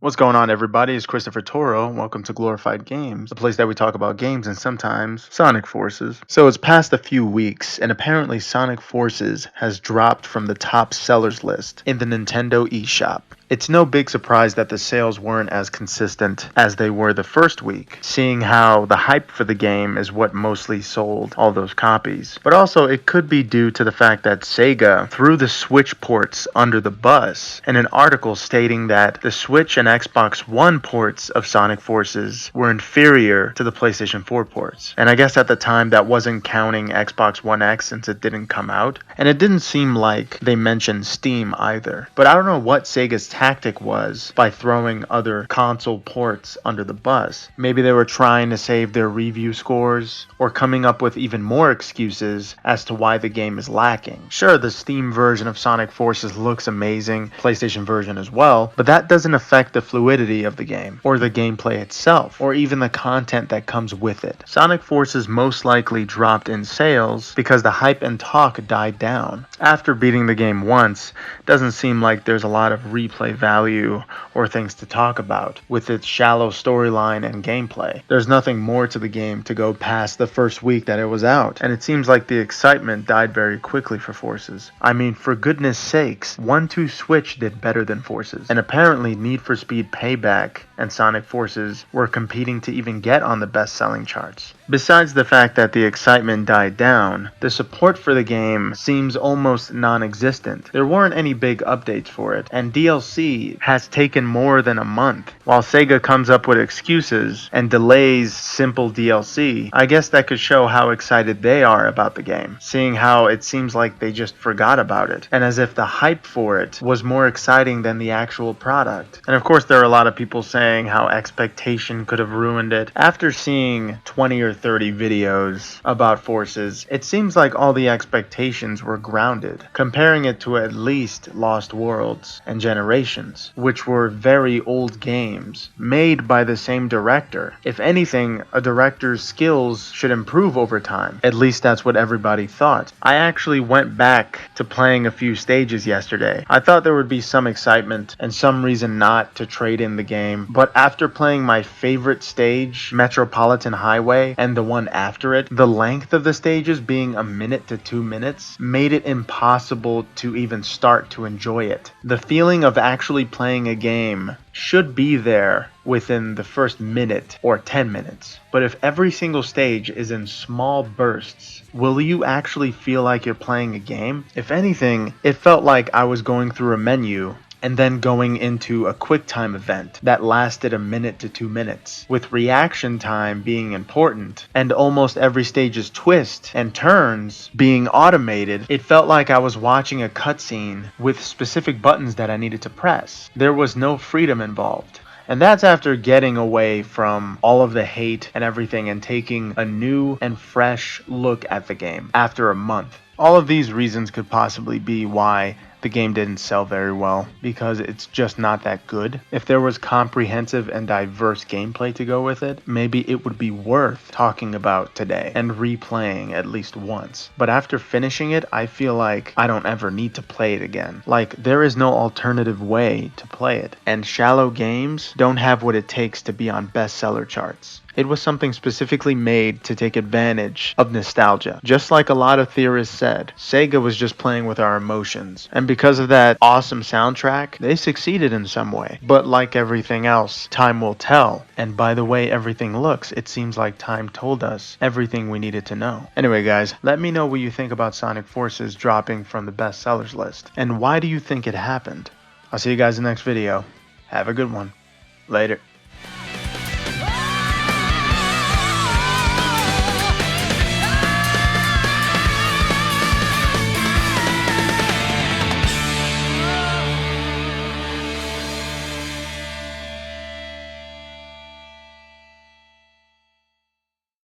What's going on, everybody? It's Christopher Toro. Welcome to Glorified Games, a place that we talk about games and sometimes Sonic Forces. So it's past a few weeks, and apparently Sonic Forces has dropped from the top sellers list in the Nintendo eShop. It's no big surprise that the sales weren't as consistent as they were the first week, seeing how the hype for the game is what mostly sold all those copies. But also, it could be due to the fact that Sega threw the Switch ports under the bus in an article stating that the Switch and Xbox One ports of Sonic Forces were inferior to the PlayStation 4 ports. And I guess at the time that wasn't counting Xbox One X since it didn't come out. And it didn't seem like they mentioned Steam either. But I don't know what Sega's tactic was by throwing other console ports under the bus. Maybe they were trying to save their review scores or coming up with even more excuses as to why the game is lacking. Sure, the Steam version of Sonic Forces looks amazing, PlayStation version as well, but that doesn't affect the fluidity of the game or the gameplay itself or even the content that comes with it. Sonic Forces most likely dropped in sales because the hype and talk died down. After beating the game once, doesn't seem like there's a lot of replay value or things to talk about with its shallow storyline and gameplay. There's nothing more to the game to go past the first week that it was out, and it seems like the excitement died very quickly for Forces. I mean, for goodness sakes, 1-2 Switch did better than Forces, and apparently Need for Speed Payback and Sonic Forces were competing to even get on the best-selling charts. Besides the fact that the excitement died down, the support for the game seems almost non-existent. There weren't any big updates for it, and DLC has taken more than a month. While Sega comes up with excuses and delays simple DLC, I guess that could show how excited they are about the game, seeing how it seems like they just forgot about it, and as if the hype for it was more exciting than the actual product. And of course there are a lot of people saying how expectation could have ruined it. After seeing 20 or 30 videos about Forces, it seems like all the expectations were grounded, comparing it to at least Lost Worlds and Generations, which were very old games, made by the same director. If anything, a director's skills should improve over time. At least that's what everybody thought. I actually went back to playing a few stages yesterday. I thought there would be some excitement and some reason not to trade in the game, but after playing my favorite stage, Metropolitan Highway, and the one after it, the length of the stages being 1 minute to 2 minutes made it impossible to even start to enjoy it. The feeling of actually playing a game should be there within the first minute or 10 minutes. But if every single stage is in small bursts, will you actually feel like you're playing a game? If anything, it felt like I was going through a menu and then going into a QuickTime event that lasted 1 minute to 2 minutes, with reaction time being important and almost every stage's twist and turns being automated. It felt like I was watching a cutscene with specific buttons that I needed to press. There was no freedom involved. And that's after getting away from all of the hate and everything and taking a new and fresh look at the game after a month. All of these reasons could possibly be why the game didn't sell very well, because it's just not that good. If there was comprehensive and diverse gameplay to go with it, maybe it would be worth talking about today and replaying at least once. But after finishing it, I feel like I don't ever need to play it again. Like, there is no alternative way to play it. And shallow games don't have what it takes to be on bestseller charts. It was something specifically made to take advantage of nostalgia. Just like a lot of theorists said, Sega was just playing with our emotions. And because of that awesome soundtrack, they succeeded in some way. But like everything else, time will tell. And by the way everything looks, it seems like time told us everything we needed to know. Anyway guys, let me know what you think about Sonic Forces dropping from the bestsellers list. And why do you think it happened? I'll see you guys in the next video. Have a good one. Later.